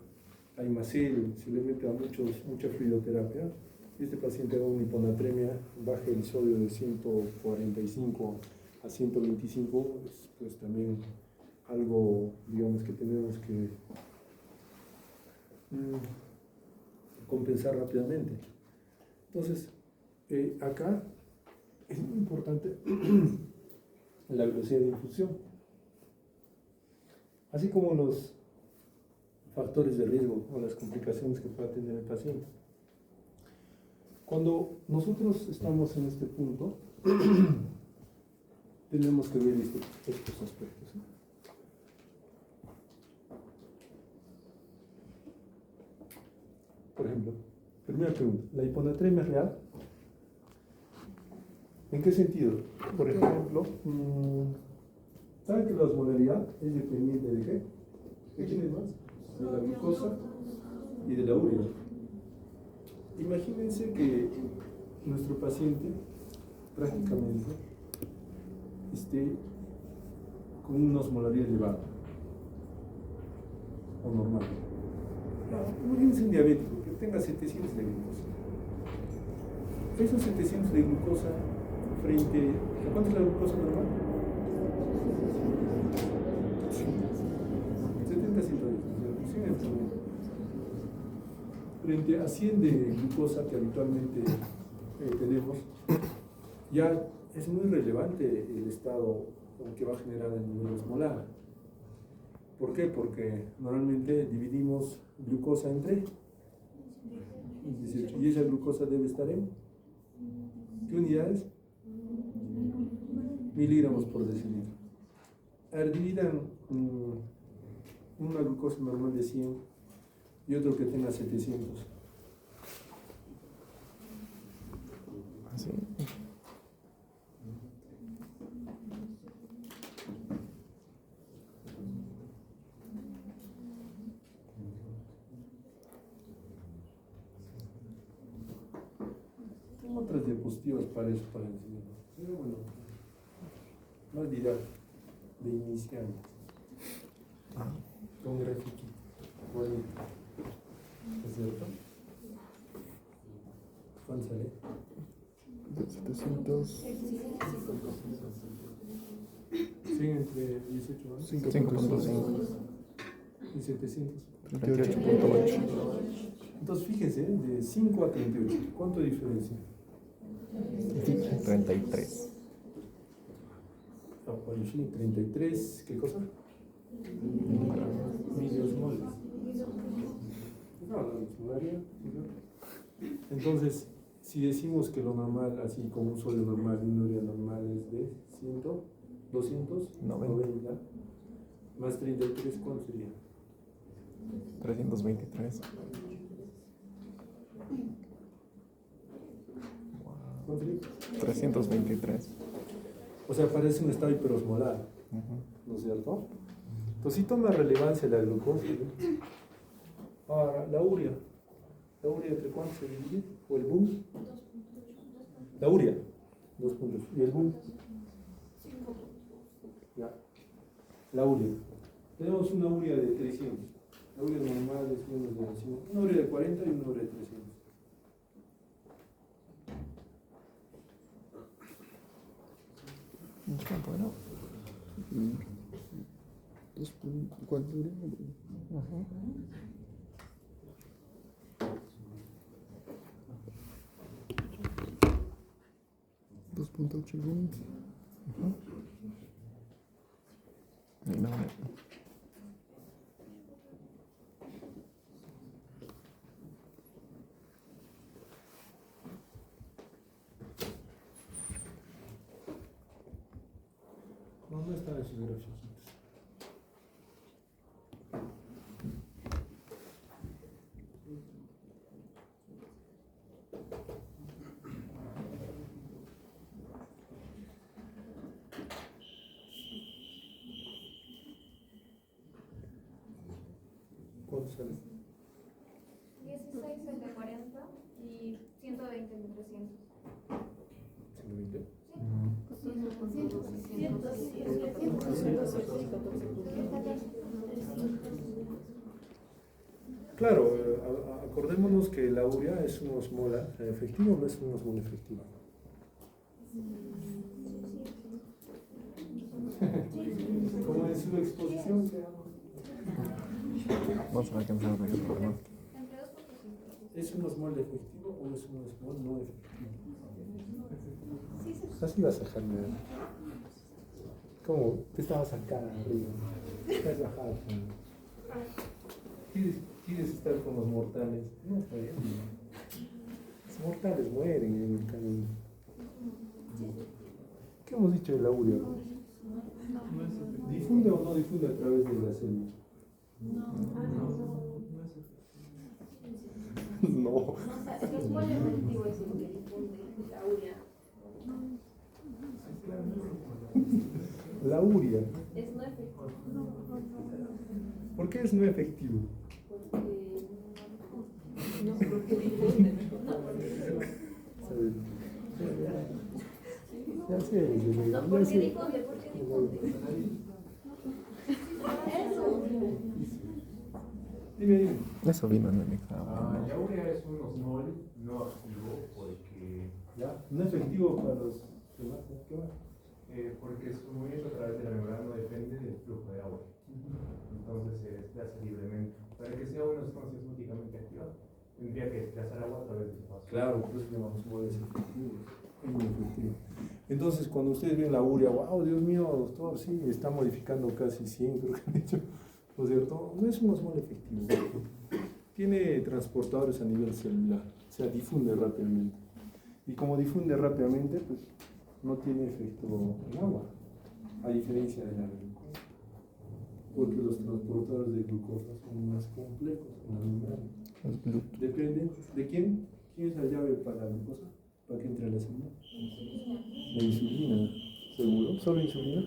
aimacel, se le mete a mucha fluidoterapia. Este paciente haga una hiponatremia, baja el sodio de 145 a 125, pues también algo, digamos, que tenemos que compensar rápidamente. Entonces, acá es muy importante la velocidad de infusión, así como los factores de riesgo o las complicaciones que pueda tener el paciente. Cuando nosotros estamos en este punto, tenemos que ver estos aspectos, ¿sí? Por ejemplo, primera pregunta, ¿la hiponatremia es real? ¿En qué sentido? Por ejemplo, ¿saben que la osmolaridad es dependiente de qué? ¿De quién es más? De la glucosa y de la urea. Imagínense que nuestro paciente prácticamente esté con una osmolaridad elevada o normal. Imagínense un diabético que tenga 700 de glucosa. Esos 700 de glucosa frente a ¿cuánto es la glucosa normal? 70, 110. Frente a 100 de glucosa que habitualmente tenemos, ya es muy relevante el estado que va a generar el nivel osmolar. ¿Por qué? Porque normalmente dividimos glucosa entre 18, y esa glucosa debe estar en ¿qué unidades? Miligramos por decilitro. A ver, dividan una glucosa normal de 100 y otro que tenga 700.
Así.
Tengo otras diapositivas para eso, para enseñar. Pero bueno, más didáctico, de iniciante. Con grafiquito. Bonito. ¿Es cierto? ¿Cuánto sale?
De 700.
Sí, entre 18 ¿no?
5.5.
Y 700.
38.8.
Entonces fíjense, de 5 a 38, ¿cuánto diferencia?
33.
Ah, bueno, sí, 33, ¿qué cosa? Miliosmoles. No, osmolaridad. Entonces, si decimos que lo normal, así como un sólido normal y una urea normal es de 100, 290, más 33, ¿cuánto sería?
323.
¿Cuánto sería?
323.
O sea, parece un estado hiperosmolar, ¿no es cierto? Entonces sí toma relevancia la glucosa, ¿no? Ahora, la urea ¿entre cuánto se divide? ¿O el boom? La urea, 2 puntos. ¿Y el boom? Ya. La urea. Tenemos una urea de 300. La urea normal es menos de 100. Una urea de 40 y una urea de 300.
Bueno.
¿Cuánto dura?
Ajá.
$2.8.
Y no,
¿Dónde están esos grafiquitos? ¿Cuánto sale?
16 el de 40 y 120 el de 300.
¿120? Claro, acordémonos que la urea es un osmolar efectivo, no es un osmol efectivo. Como en su exposición se llama.
vamos a alcanzar a ver el pronóstico.
¿Es un osmol efectivo o es un osmol no efectivo?
Sí, sí.
Así vas a dejarme. ¿Cómo? Te estabas acá arriba. Estás bajado. ¿Quieres estar con los mortales? No, está bien. Los mortales mueren en el camino. ¿Qué hemos dicho de la urea? ¿Difunde o no difunde a través de la célula? No.
O sea, el osmol efectivo es el que difunde la urea.
La urea.
Es no efectivo.
¿Por qué es no efectivo?
Porque difunde.
Ya sé,
No, ¿por qué difunde? ¿Por qué difunde? Eso.
Dime.
Eso vino en el examen.
La urea es un osmol no activo porque,
¿Ya? No efectivo para los demás. ¿Qué va?
porque su movimiento a través de la membrana no depende del flujo de agua. Entonces se desplaza libremente. Para que sea una sustancia osmóticamente activa, tendría que desplazar agua a través del espacio.
Claro, por eso llamamos moles efectivos. Es muy efectivo. Entonces, cuando ustedes ven la urea, wow, Dios mío, doctor, sí, está modificando casi 100, creo que han dicho, ¿no es cierto? No es un osmol efectivo. Tiene transportadores a nivel celular, o sea, difunde rápidamente. Y como difunde rápidamente, pues no tiene efecto en agua, a diferencia de la glucosa. Porque los transportadores de glucosa son más complejos en la membrana.
Es Bluetooth.
Depende de quién. ¿Quién es la llave para la glucosa? ¿Para que entre a la célula? La insulina. ¿Seguro? ¿Solo insulina?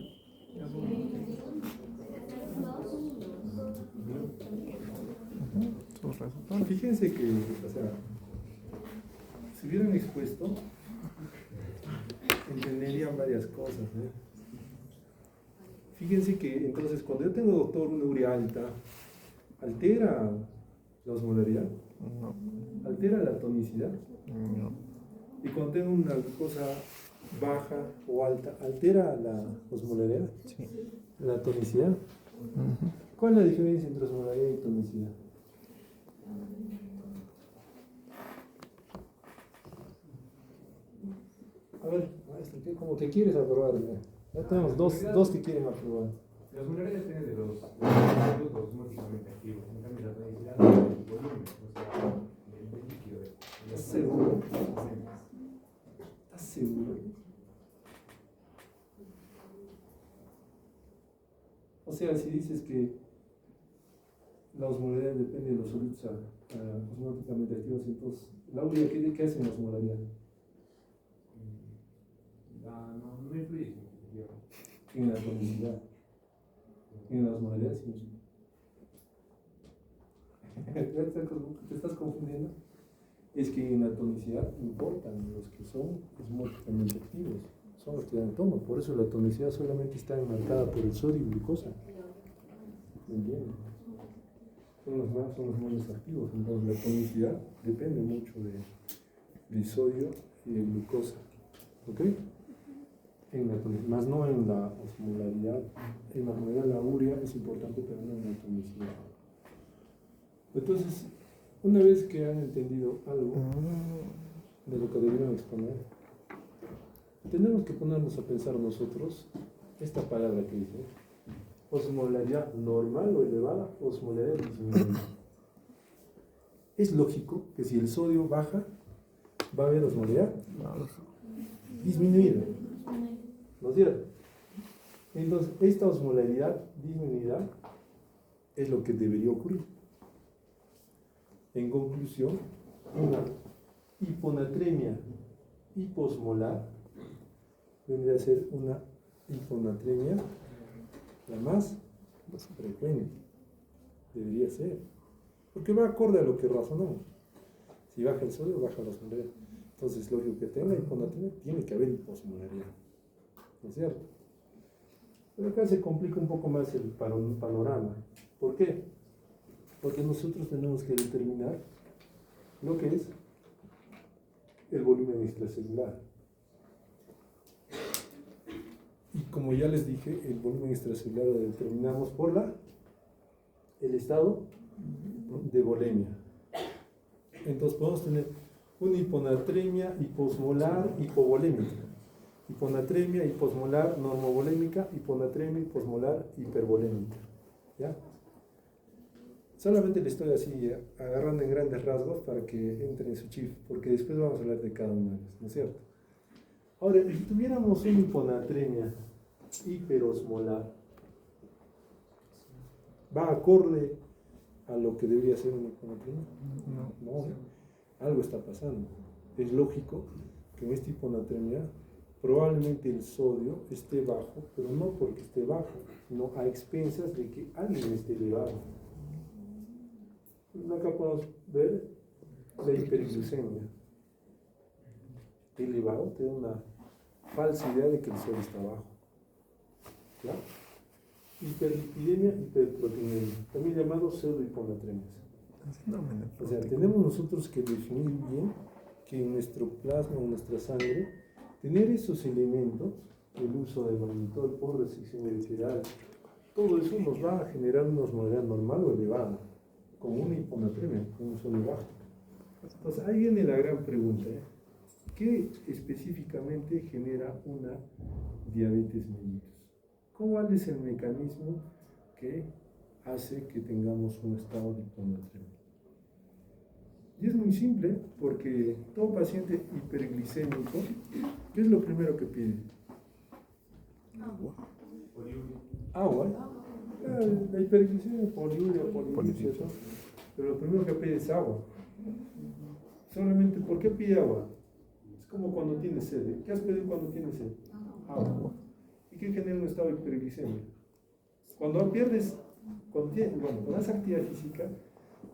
Sus resultados.
Fíjense que, o sea, si hubieran expuesto, entenderían varias cosas. Fíjense que entonces cuando yo tengo, doctor, una urea alta, altera la osmolaridad,
No.
altera la tonicidad.
No.
Y cuando tengo una glucosa baja o alta, altera la osmolaridad,
Sí.
la tonicidad.
Ujú.
¿Cuál es la diferencia entre osmolaridad y tonicidad? A ver, maestro, como que quieres aprobar. Ya tenemos dos que quieren aprobar.
La osmolaridad depende de los productos osmóticamente activos. En cambio, la tonicidad del volumen, o sea, del líquido.
¿Estás seguro? ¿Estás seguro? O sea, si dices que la osmolaridad depende de los sólidos osmóticamente activos, entonces, la urea, ¿qué hace en la osmolaridad?
No influye significativamente.
En la tonicidad. En la osmolaridad, sí. ¿Te estás confundiendo? Es que en la tonicidad importan los que son osmóticamente activos, son los que dan toma, por eso la tonicidad solamente está enmarcada por el sodio y glucosa. ¿Me entienden? Son los moles activos, entonces la tonicidad depende mucho de sodio y de glucosa. ¿Ok? En la tonicidad, más no en la osmolaridad. En la osmolaridad la urea es importante, pero no en la tonicidad. Entonces, una vez que han entendido algo de lo que debieron exponer, tenemos que ponernos a pensar nosotros esta palabra que dice osmolaridad normal o elevada, osmolaridad disminuida. Es lógico que si el sodio baja, va a haber osmolaridad disminuida. ¿No es cierto? Entonces, esta osmolaridad disminuida es lo que debería ocurrir. En conclusión, una hiponatremia hiposmolar vendría a ser una hiponatremia la más frecuente. Debería ser. Porque va acorde a lo que razonamos. Si baja el sodio, baja la osmolaridad. Entonces, lógico que tenga hiponatremia, tiene que haber hiposmolaridad. ¿No es cierto? Pero acá se complica un poco más el panorama. ¿Por qué? Porque nosotros tenemos que determinar lo que es el volumen extracelular. Y como ya les dije, el volumen extracelular lo determinamos por el estado de volemia. Entonces podemos tener una hiponatremia hiposmolar hipovolémica, hiponatremia hiposmolar normovolémica, hiponatremia hiposmolar hipervolémica. ¿Ya? Solamente le estoy así agarrando en grandes rasgos para que entre en su chip, porque después vamos a hablar de cada una de ellas, ¿no es cierto? Ahora, si tuviéramos una hiponatremia hiperosmolar, ¿va acorde a lo que debería ser una hiponatremia? No, algo está pasando. Es lógico que en esta hiponatremia probablemente el sodio esté bajo, pero no porque esté bajo, sino a expensas de que alguien esté elevado. Acá podemos ver la hiperglucemia. Elevado te da una falsa idea de que el sodio está bajo. ¿Ya? Hiperlipidemia, hiperproteinemia, también llamado pseudohiponatremias. O sea, tenemos nosotros que definir bien que en nuestro plasma, en nuestra sangre, tener esos elementos, el uso del mannitol por resección visceral, todo eso nos va a generar una osmolaridad normal o elevada, como una hiponatremia, con un sodio bajo. Entonces, ahí viene la gran pregunta, ¿eh? ¿Qué específicamente genera una diabetes mellitus? ¿Cuál es el mecanismo que hace que tengamos un estado de hiponatremia? Y es muy simple, porque todo paciente hiperglicémico, ¿qué es lo primero que pide? Agua. La hiperglicemia, poliuria, eso. Pero lo primero que pide es agua. Solamente, ¿por qué pide agua? Es como cuando tienes sed. ¿Qué has pedido cuando tienes sed? Agua. ¿Y qué genera un estado de hiperglicemia? Cuando pierdes, cuando haces actividad física,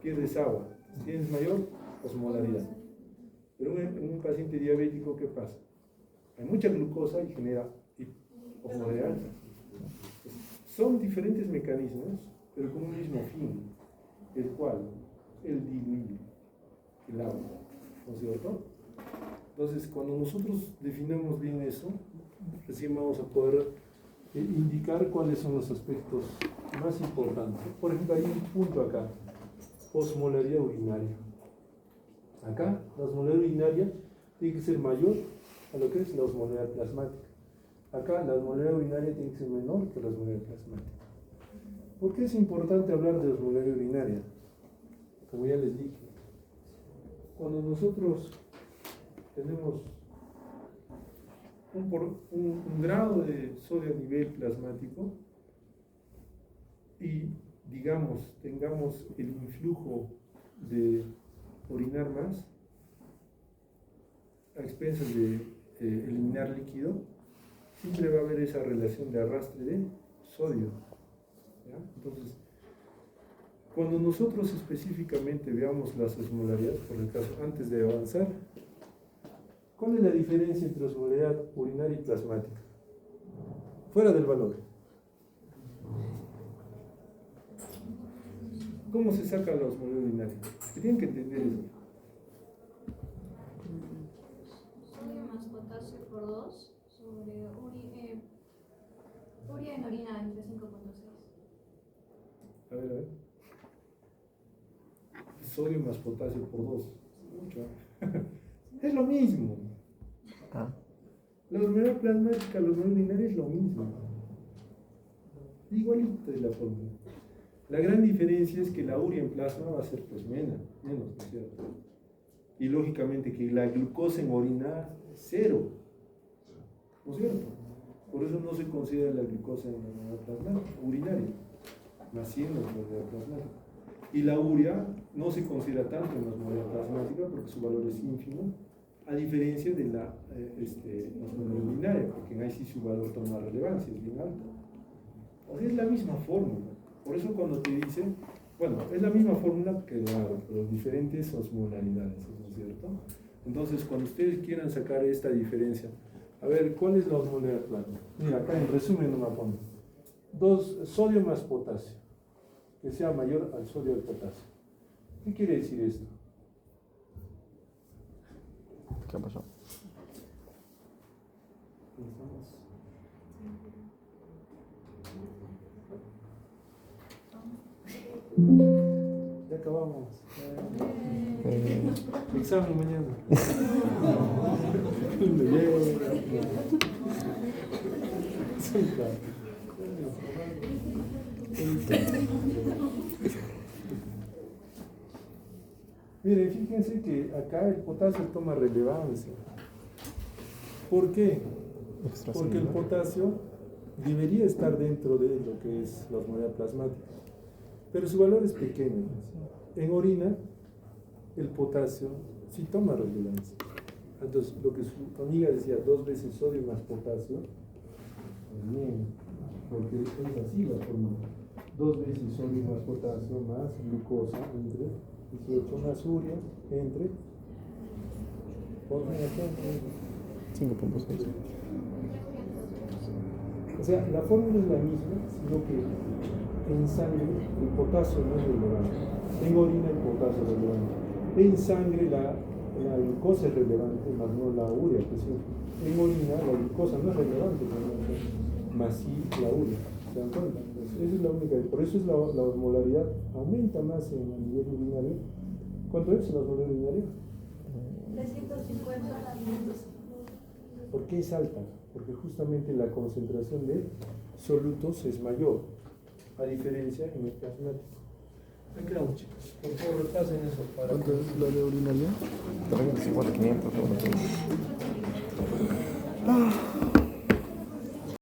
pierdes agua. Tienes mayor osmolaridad. Pero en un paciente diabético, ¿qué pasa? Hay mucha glucosa y genera osmolaridad alta. Son diferentes mecanismos, pero con un mismo fin, el cual, el diluir el agua, ¿no es cierto? Entonces, cuando nosotros definamos bien eso, recién vamos a poder indicar cuáles son los aspectos más importantes. Por ejemplo, hay un punto acá, osmolaridad urinaria. Acá, la osmolaridad urinaria tiene que ser mayor a lo que es la osmolaridad plasmática. Acá, la osmolaridad urinaria tiene que ser menor que la osmolaridad plasmática. ¿Por qué es importante hablar de osmolaridad urinaria? Como ya les dije, cuando nosotros tenemos un grado de sodio a nivel plasmático y, digamos, tengamos el influjo de orinar más a expensas de eliminar líquido, siempre va a haber esa relación de arrastre de sodio. ¿Ya? Entonces, cuando nosotros específicamente veamos las osmolaridades, por el caso, antes de avanzar, ¿cuál es la diferencia entre osmolaridad urinaria y plasmática? Fuera del valor. ¿Cómo se saca la osmolaridad urinaria? Tienen que entender eso.
Sodio más potasio por 2 sobre urea en orina entre 5.6.
A ver. Sodio más potasio por 2. Mucho. Es lo mismo. La osmolaridad plasmática, la osmolaridad urinaria es lo mismo. Igualito de la fórmula. La gran diferencia es que la urea en plasma va a ser pues menos, ¿no es cierto? Y lógicamente que la glucosa en orina es 0, ¿no es cierto? Por eso no se considera la glucosa en la plasma urinaria, más 100 en la osmolaridad plasmática. Y la urea no se considera tanto en la osmolaridad plasmática porque su valor es ínfimo, a diferencia de la osmolaridad urinaria, porque en ahí sí su valor toma relevancia, es bien alto. O sea, es la misma fórmula. Por eso cuando te dicen, bueno, es la misma fórmula que la agua, pero diferentes osmolaridades, ¿no es cierto? Entonces, cuando ustedes quieran sacar esta diferencia, a ver, ¿cuál es la osmolaridad plasma? Mira, acá en resumen no me pongo. 2 sodio más potasio, que sea mayor al sodio del potasio. ¿Qué quiere decir esto?
¿Qué pasó?
Ya acabamos. Examen mañana. Sí, claro. Miren, fíjense que acá el potasio toma relevancia. ¿Por qué? Porque el potasio debería estar dentro de lo que es la osmolaridad plasmática, pero su valor es pequeño. En orina, el potasio sí toma relevancia. Entonces, lo que su amiga decía, 2 veces sodio más potasio, bien, porque es así la fórmula. 2 veces sodio más potasio más glucosa entre 18 más urea entre
5.6.
O sea, la fórmula es la misma, sino que en sangre el potasio no es relevante. En orina el potasio es relevante. En sangre la glucosa es relevante, más no la urea. Pues en orina la glucosa no es relevante, más sí la urea. ¿Se dan cuenta? Entonces, esa es la única. Por eso es la osmolaridad aumenta más a nivel urinario. ¿Cuánto es la osmolaridad urinaria?
350
¿Por qué es alta? Porque justamente la concentración de solutos es mayor, a diferencia en el plasmático. Me quedamos, chicos. Por favor, repasen eso para.
¿Cuánto es la de urinaria?
350, 500, 500.